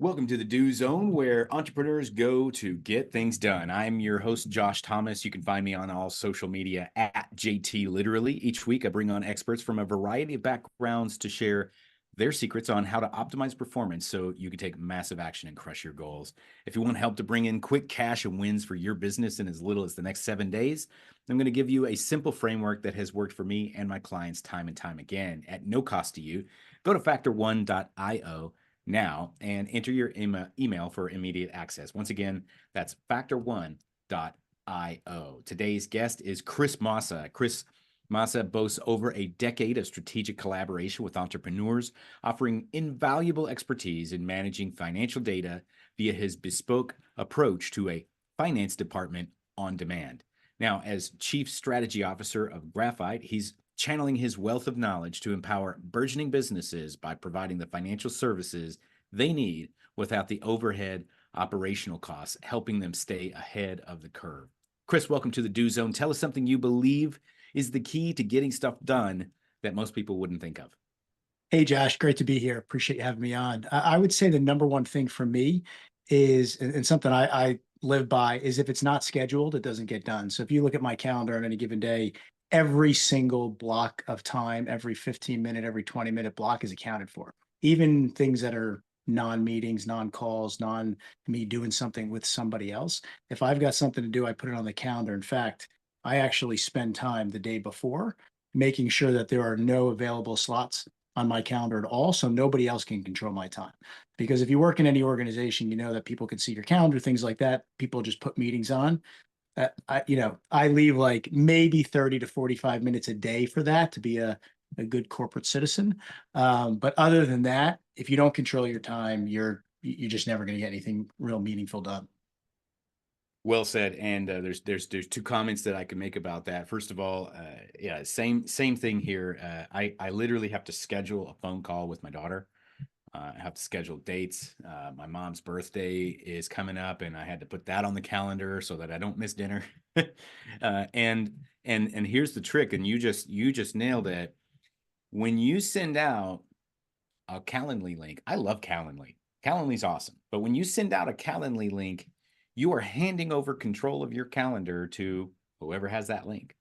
Welcome to the Do Zone, where entrepreneurs go to get things done. I'm your host, Josh Thomas. You can find me on all social media at JT Literally. Each week, I bring on experts from a variety of backgrounds to share their secrets on how to optimize performance so you can take massive action and crush your goals. If you want help to bring in quick cash and wins for your business in as little as the next 7 days, I'm going to give you a simple framework that has worked for me and my clients time and time again at no cost to you. Go to factor1.io now and enter your email for immediate access. Once again, that's factor1.io. Today's guest is Chris Massa. Chris Massa boasts over a decade of strategic collaboration with entrepreneurs, offering invaluable expertise in managing financial data via his bespoke approach to a finance department on demand. Now, as Chief Strategy Officer of Graphite, he's channeling his wealth of knowledge to empower burgeoning businesses by providing the financial services they need without the overhead operational costs, helping them stay ahead of the curve. Chris, welcome to the Do Zone. Tell us something you believe is the key to getting stuff done that most people wouldn't think of. Hey, Josh, great to be here. Appreciate you having me on. I would say the number one thing for me is, and something I live by, is if it's not scheduled, it doesn't get done. So if you look at my calendar on any given day, every single block of time, every 15-minute, every 20-minute block is accounted for. Even things that are non-meetings, non-calls, non-me doing something with somebody else. If I've got something to do, I put it on the calendar. In fact, I actually spend time the day before making sure that there are no available slots on my calendar at all, so nobody else can control my time. Because if you work in any organization, you know that people can see your calendar, things like that. People just put meetings on. I leave like maybe 30 to 45 minutes a day for that to be a good corporate citizen. But other than that, if you don't control your time, you're just never going to get anything real meaningful done. Well said. And there's two comments that I can make about that. First of all, yeah, same thing here. I literally have to schedule a phone call with my daughter. I have to schedule dates. My mom's birthday is coming up, and I had to put that on the calendar so that I don't miss dinner. And here's the trick, and you just nailed it. When you send out a Calendly link, I love Calendly. Calendly's awesome, but when you send out a Calendly link, you are handing over control of your calendar to whoever has that link.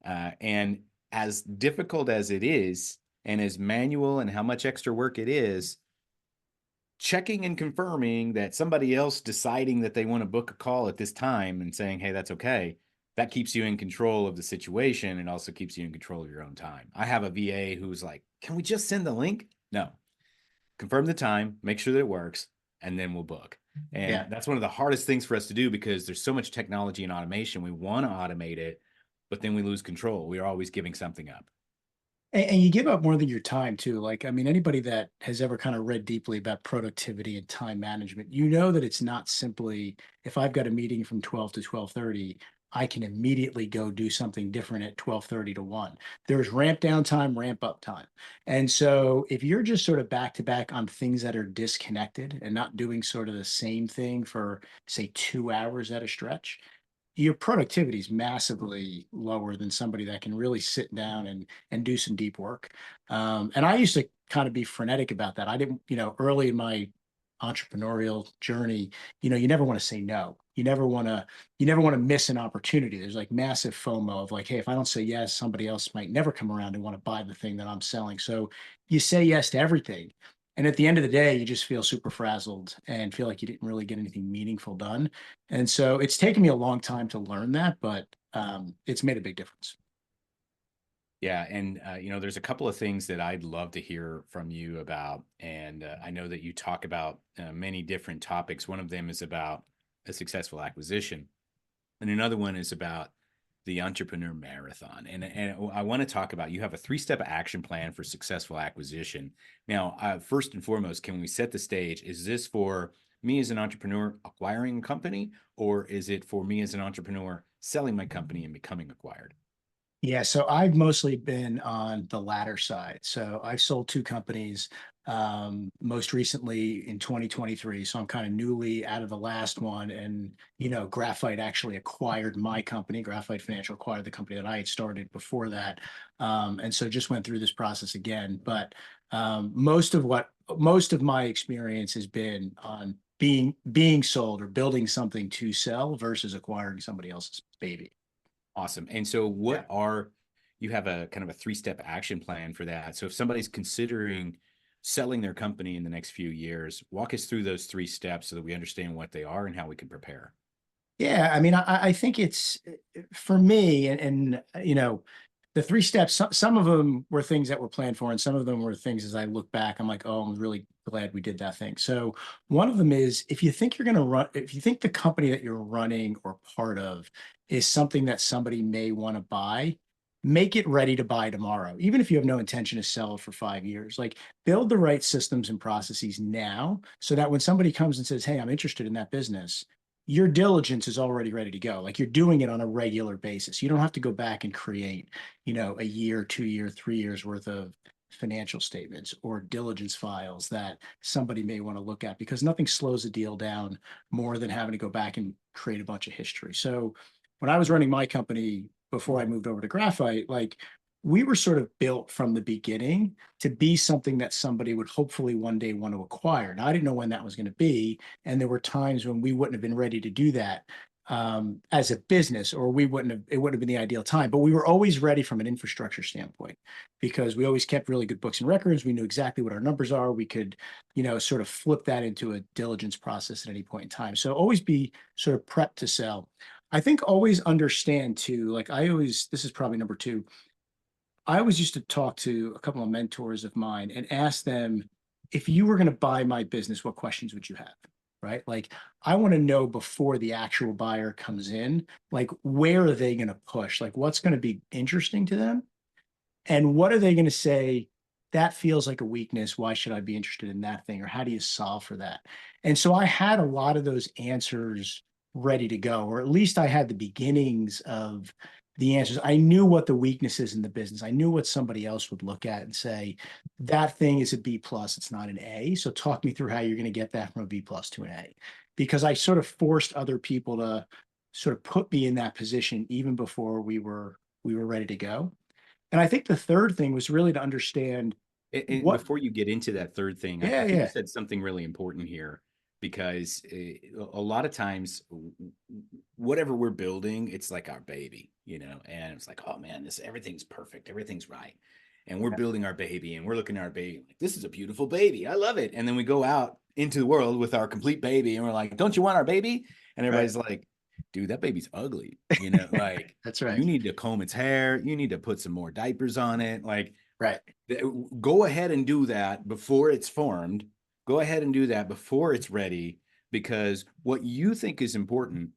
And as difficult as it is, and as manual and how much extra work it is, checking and confirming that somebody else deciding that they want to book a call at this time and saying, hey, that's okay, that keeps you in control of the situation and also keeps you in control of your own time. I have a VA who's like, can we just send the link? No, confirm the time, make sure that it works, and then we'll book. And Yeah. that's one of the hardest things for us to do because there's so much technology and automation. We want to automate it, but then we lose control. We are always giving something up. And you give up more than your time too. Like, I mean, anybody that has ever kind of read deeply about productivity and time management, you know that it's not simply if I've got a meeting from 12 to 12:30, I can immediately go do something different at 12:30 to 1. There's ramp down time, ramp up time. And so if you're just sort of back to back on things that are disconnected and not doing sort of the same thing for say 2 hours at a stretch, your productivity is massively lower than somebody that can really sit down and do some deep work. And I used to kind of be frenetic about that. I didn't, early in my entrepreneurial journey, you never want to say no. You never want to miss an opportunity. There's like massive FOMO of like, hey, if I don't say yes, somebody else might never come around and want to buy the thing that I'm selling. So you say yes to everything. And at the end of the day, you just feel super frazzled and feel like you didn't really get anything meaningful done. And so it's taken me a long time to learn that, but it's made a big difference. Yeah, and there's a couple of things that I'd love to hear from you about, and I know that you talk about many different topics. One of them is about a successful acquisition, and another one is about the entrepreneur marathon. And I want to talk about you have a three-step action plan for successful acquisition. Now, first and foremost, can we set the stage? Is this for me as an entrepreneur acquiring a company, or is it for me as an entrepreneur selling my company and becoming acquired? Yeah, so I've mostly been on the latter side. So I've sold two companies, most recently in 2023. So I'm kind of newly out of the last one. And, Graphite actually acquired my company. Graphite Financial acquired the company that I had started before that. And so just went through this process again. But Most of my experience has been on being sold or building something to sell versus acquiring somebody else's baby. Awesome. And so Yeah. you have a kind of a three-step action plan for that. So if somebody's considering selling their company in the next few years, walk us through those three steps so that we understand what they are and how we can prepare. Yeah, I mean, I think it's for me, and you know, the three steps. Some of them were things that were planned for, and some of them were things as I look back, I'm like, oh, I'm really glad we did that thing. So one of them is if you think you're going to run, if you think the company that you're running or part of is something that somebody may want to buy, make it ready to buy tomorrow, even if you have no intention to sell it for 5 years. Like build the right systems and processes now so that when somebody comes and says, hey, I'm interested in that business, your diligence is already ready to go. Like you're doing it on a regular basis. You don't have to go back and create, a year, 2 year, 3 years worth of financial statements or diligence files that somebody may want to look at because nothing slows a deal down more than having to go back and create a bunch of history. So when I was running my company before I moved over to Graphite, like we were sort of built from the beginning to be something that somebody would hopefully one day want to acquire. Now, I didn't know when that was going to be. And there were times when we wouldn't have been ready to do that as a business, or it wouldn't have been the ideal time, but we were always ready from an infrastructure standpoint because we always kept really good books and records. We knew exactly what our numbers are. We could, sort of flip that into a diligence process at any point in time. So always be sort of prepped to sell. I think always understand too, like this is probably number two. I always used to talk to a couple of mentors of mine and ask them, if you were going to buy my business, what questions would you have? Right. Like, I want to know before the actual buyer comes in, like, where are they going to push? Like, what's going to be interesting to them? And what are they going to say? That feels like a weakness. Why should I be interested in that thing? Or how do you solve for that? And so I had a lot of those answers ready to go, or at least I had the beginnings of the answers. I knew what the weaknesses in the business. I knew what somebody else would look at and say, that thing is a B plus, it's not an A. So talk me through how you're going to get that from a B plus to an A. Because I sort of forced other people to sort of put me in that position even before we were ready to go. And I think the third thing was really to understand And what, before you get into that third thing, I yeah, think you yeah, said something really important here because a lot of times, whatever we're building, it's like our baby, and it's like, oh man, everything's perfect, everything's right. And we're building our baby and we're looking at our baby like, this is a beautiful baby. I love it. And then we go out into the world with our complete baby and we're like, don't you want our baby? And right. everybody's like, dude, that baby's ugly. Like That's right. you need to comb its hair. You need to put some more diapers on it. Like, Right. go ahead and do that before it's formed. Go ahead and do that before it's ready, because what you think is important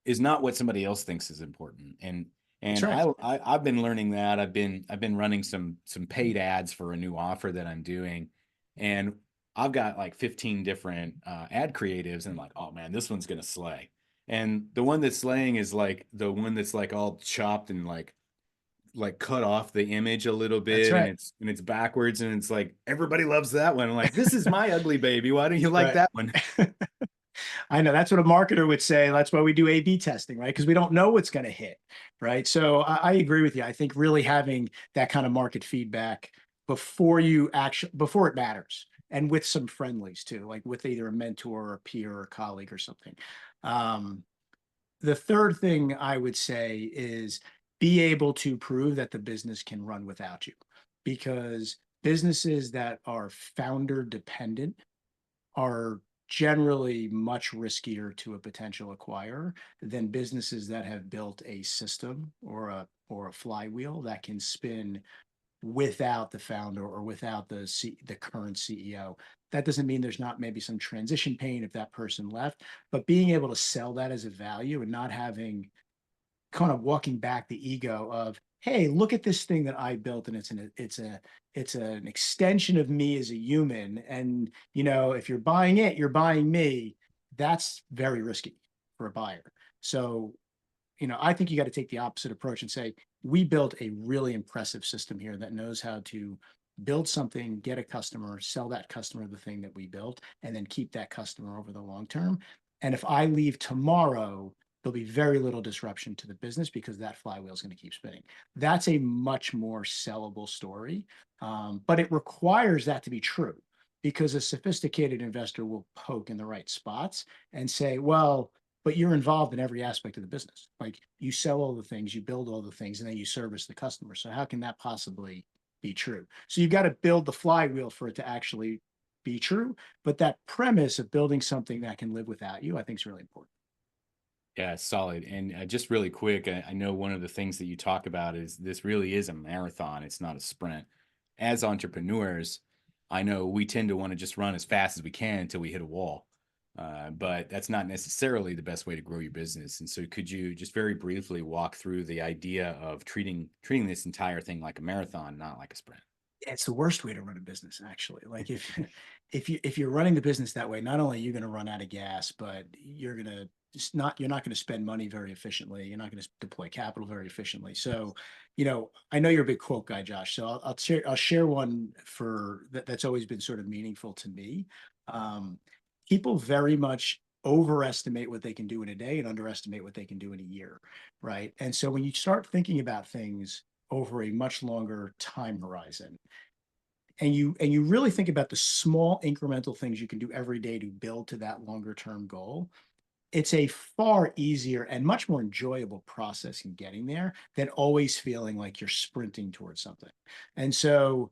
is not what somebody else thinks is important. And That's and right. I've been learning that. I've been running some paid ads for a new offer that I'm doing, and I've got like 15 different ad creatives, and I'm like, oh man, this one's gonna slay. And the one that's slaying is like the one that's like all chopped and like cut off the image a little That's bit, and right. it's backwards, and it's like everybody loves that one. I'm like, this is my ugly baby. Why don't you like Right. that one? I know that's what a marketer would say. That's why we do A/B testing, right? Because we don't know what's going to hit, right? So I agree with you. I think really having that kind of market feedback before it matters, and with some friendlies too, like with either a mentor or a peer or a colleague or something. Um, the third thing I would say is be able to prove that the business can run without you, because businesses that are founder dependent are generally much riskier to a potential acquirer than businesses that have built a system or a flywheel that can spin without the founder or without the current CEO. That doesn't mean there's not maybe some transition pain if that person left, but being able to sell that as a value and not having kind of walking back the ego of, hey, look at this thing that I built, and it's an extension of me as a human. And if you're buying it, you're buying me. That's very risky for a buyer. So I think you got to take the opposite approach and say, we built a really impressive system here that knows how to build something, get a customer, sell that customer the thing that we built, and then keep that customer over the long term. And if I leave tomorrow, there'll be very little disruption to the business because that flywheel is going to keep spinning. That's a much more sellable story, but it requires that to be true because a sophisticated investor will poke in the right spots and say, well, but you're involved in every aspect of the business. Like you sell all the things, you build all the things, and then you service the customer. So how can that possibly be true? So you've got to build the flywheel for it to actually be true. But that premise of building something that can live without you, I think is really important. Yeah, solid. And just really quick, I know one of the things that you talk about is this really is a marathon. It's not a sprint. As entrepreneurs, I know we tend to want to just run as fast as we can until we hit a wall. But that's not necessarily the best way to grow your business. And so could you just very briefly walk through the idea of treating this entire thing like a marathon, not like a sprint? It's the worst way to run a business, actually. Like if if you're running the business that way, not only are you going to run out of gas, but you're not going to spend money very efficiently. You're not going to deploy capital very efficiently. So, I know you're a big quote guy, Josh. So I'll share one that's always been sort of meaningful to me. Um, People very much overestimate what they can do in a day and underestimate what they can do in a year, right? And so when you start thinking about things over a much longer time horizon, and you really think about the small incremental things you can do every day to build to that longer term goal, it's a far easier and much more enjoyable process in getting there than always feeling like you're sprinting towards something. And so,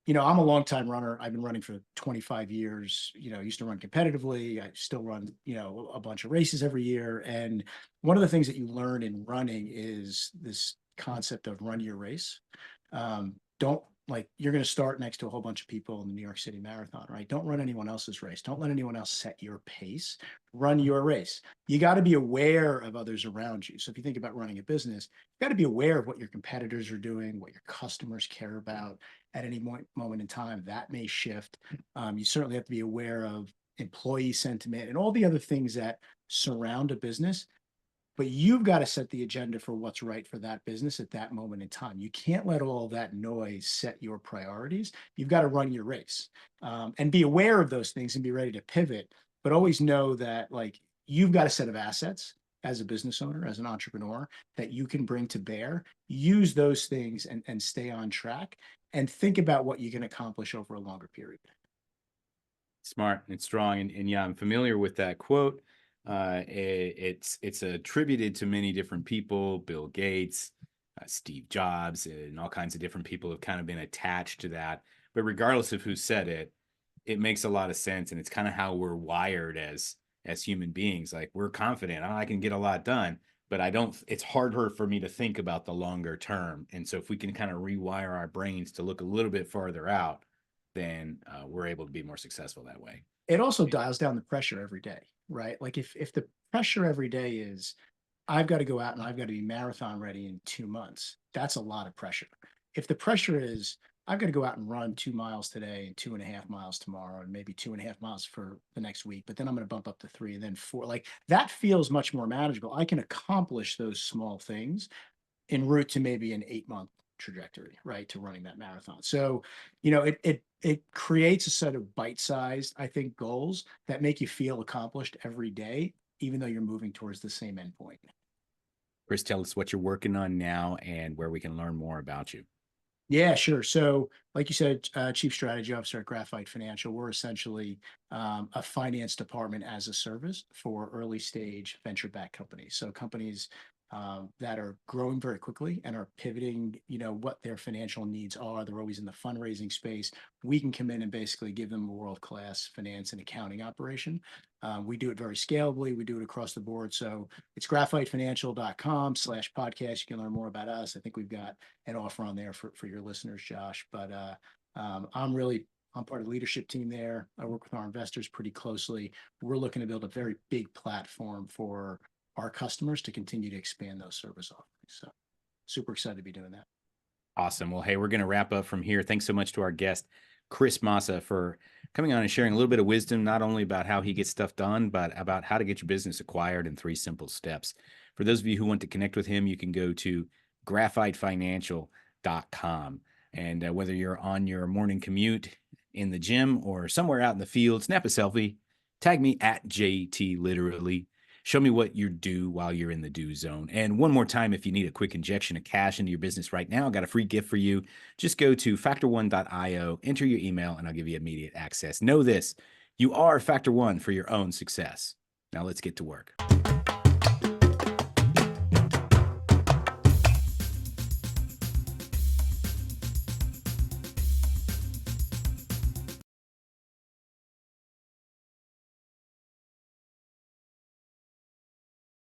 I'm a long time runner. I've been running for 25 years. I used to run competitively. I still run, a bunch of races every year. And one of the things that you learn in running is this concept of run your race. Don't like you're going to start next to a whole bunch of people in the New York City Marathon, right? Don't run anyone else's race. Don't let anyone else set your pace. Run your race. You got to be aware of others around you. So if you think about running a business, you got to be aware of what your competitors are doing, what your customers care about at any moment in time. That may shift. You certainly have to be aware of employee sentiment and all the other things that surround a business, but you've got to set the agenda for what's right for that business at that moment in time. You can't let all that noise set your priorities. You've got to run your race, and be aware of those things and be ready to pivot. But always know that like you've got a set of assets as a business owner, as an entrepreneur, that you can bring to bear. Use those things and stay on track and think about what you can accomplish over a longer period. Smart and strong. And yeah, I'm familiar with that quote. It's attributed to many different people, Bill Gates, Steve Jobs, and all kinds of different people have kind of been attached to that. But regardless of who said it, it makes a lot of sense, and it's kind of how we're wired as human beings. Like we're confident, oh, I can get a lot done, but I don't. It's harder for me to think about the longer term. And so if we can kind of rewire our brains to look a little bit farther out, then we're able to be more successful that way. It also dials down the pressure every day, right? Like if the pressure every day is I've got to go out and I've got to be marathon ready in 2 months, that's a lot of pressure. If the pressure is I've got to go out and run 2 miles today and 2.5 miles tomorrow and maybe 2.5 miles for the next week, but then I'm going to bump up to 3 and then 4, like that feels much more manageable. I can accomplish those small things en route to maybe an 8 month trajectory, right, to running that marathon. So, it creates a set of bite-sized, I think, goals that make you feel accomplished every day, even though you're moving towards the same endpoint. Chris, tell us what you're working on now and where we can learn more about you. Yeah, sure. So, like you said, Chief Strategy Officer at Graphite Financial, we're essentially a finance department as a service for early stage venture backed companies. So, companies that are growing very quickly and are pivoting, what their financial needs are. They're always in the fundraising space. We can come in and basically give them a world class finance and accounting operation. We do it very scalably. We do it across the board. So, it's graphitefinancial.com/podcast. You can learn more about us. I think we've got an offer on there for your listeners, Josh. But I'm part of the leadership team there. I work with our investors pretty closely. We're looking to build a very big platform for our customers to continue to expand those service offerings. So super excited to be doing that. Awesome. Well, hey, we're going to wrap up from here. Thanks so much to our guest, Chris Massa, for coming on and sharing a little bit of wisdom, not only about how he gets stuff done, but about how to get your business acquired in 3 simple steps. For those of you who want to connect with him, you can go to graphitefinancial.com. And whether you're on your morning commute, in the gym, or somewhere out in the field, snap a selfie, tag me at JT Literally. Show me what you do while you're in the do zone. And one more time, if you need a quick injection of cash into your business right now, I got a free gift for you. Just go to factor1.io, enter your email, and I'll give you immediate access. Know this, you are Factor One for your own success. Now let's get to work.